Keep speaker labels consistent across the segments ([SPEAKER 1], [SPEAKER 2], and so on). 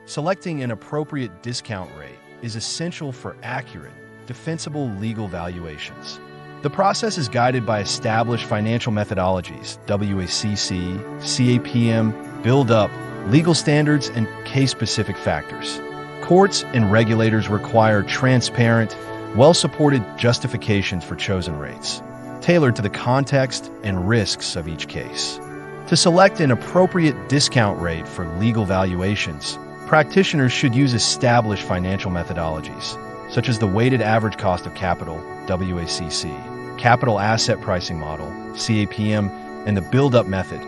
[SPEAKER 1] Selecting an appropriate discount rate is essential for accurate, defensible legal valuations. The process is guided by established financial methodologies, WACC, CAPM, build-up, legal standards, and case-specific factors. Courts and regulators require transparent, well-supported justifications for chosen rates, tailored to the context and risks of each case. To select an appropriate discount rate for legal valuations, practitioners should use established financial methodologies, such as the weighted average cost of capital, WACC, capital asset pricing model, CAPM, and the build-up method,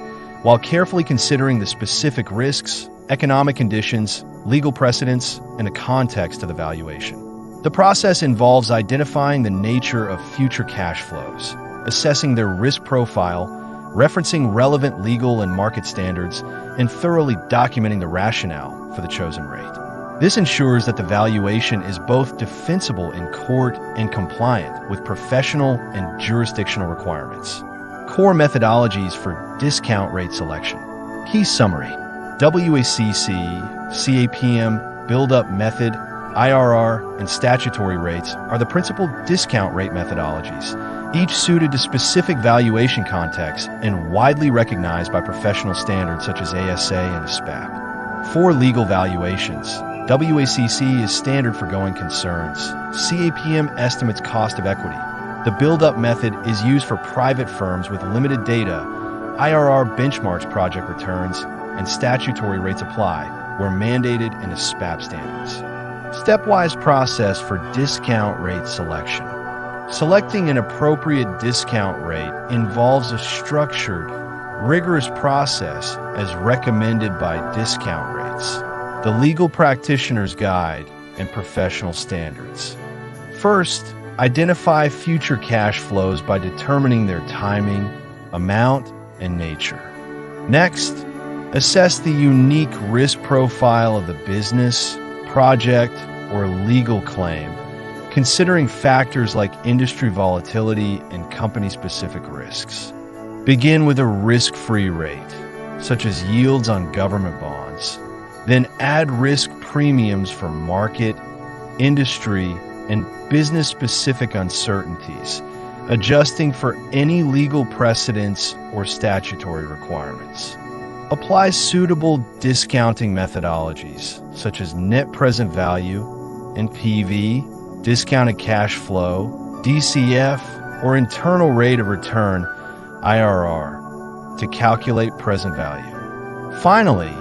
[SPEAKER 1] while carefully considering the specific risks, economic conditions, legal precedents, and the context of the valuation. The process involves identifying the nature of future cash flows, assessing their risk profile, referencing relevant legal and market standards, and thoroughly documenting the rationale for the chosen rate. This ensures that the valuation is both defensible in court and compliant with professional and jurisdictional requirements. Core methodologies for discount rate selection. Key summary: WACC, CAPM, build-up method, IRR, and statutory rates are the principal discount rate methodologies, each suited to specific valuation contexts and widely recognized by professional standards such as ASA and USPAP. For legal valuations, WACC is standard for going concerns. CAPM estimates cost of equity. The build-up method is used for private firms with limited data. IRR benchmarks project returns, and statutory rates apply where mandated in the USPAP standards. Stepwise process for discount rate selection. Selecting an appropriate discount rate involves a structured, rigorous process as recommended by discount rates, the Legal Practitioner's Guide, and professional standards. First, identify future cash flows by determining their timing, amount, and nature. Next, assess the unique risk profile of the business, project, or legal claim, considering factors like industry volatility and company-specific risks. Begin with a risk-free rate, such as yields on government bonds. Then add risk premiums for market, industry, and business-specific uncertainties, adjusting for any legal precedents or statutory requirements. Apply suitable discounting methodologies, such as net present value, NPV, discounted cash flow, DCF, or internal rate of return, IRR, to calculate present value. Finally,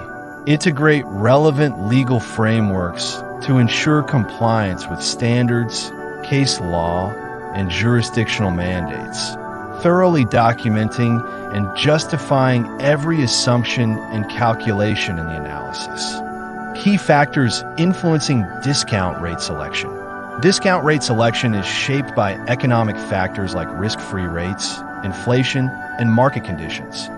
[SPEAKER 1] integrate relevant legal frameworks to ensure compliance with standards, case law, and jurisdictional mandates, thoroughly documenting and justifying every assumption and calculation in the analysis. Key factors influencing discount rate selection. Discount rate selection is shaped by economic factors like risk-free rates, inflation, and market conditions.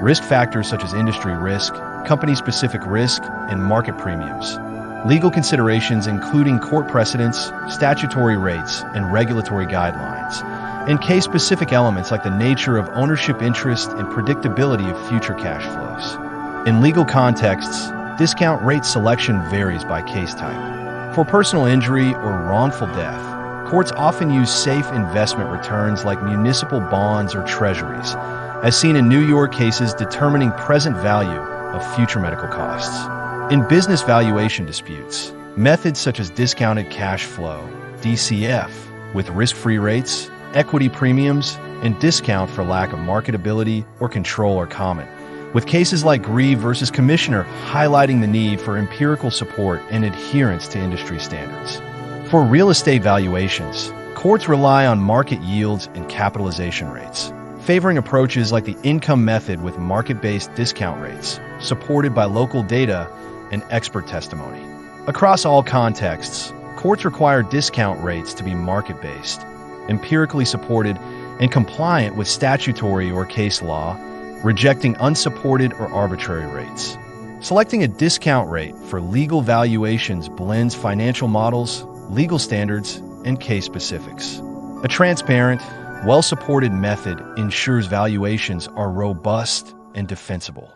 [SPEAKER 1] Risk factors such as industry risk, company-specific risk, and market premiums. Legal considerations including court precedents, statutory rates, and regulatory guidelines. And case-specific elements like the nature of ownership interest and predictability of future cash flows. In legal contexts, discount rate selection varies by case type. For personal injury or wrongful death, courts often use safe investment returns like municipal bonds or treasuries, as seen in New York cases determining present value of future medical costs. In business valuation disputes, methods such as discounted cash flow, DCF, with risk-free rates, equity premiums, and discount for lack of marketability or control are common, with cases like Grieve versus Commissioner highlighting the need for empirical support and adherence to industry standards. For real estate valuations, courts rely on market yields and capitalization rates, favoring approaches like the income method with market-based discount rates, supported by local data and expert testimony. Across all contexts, courts require discount rates to be market-based, empirically supported, and compliant with statutory or case law, rejecting unsupported or arbitrary rates. Selecting a discount rate for legal valuations blends financial models, legal standards, and case specifics. A transparent, well-supported method ensures valuations are robust and defensible.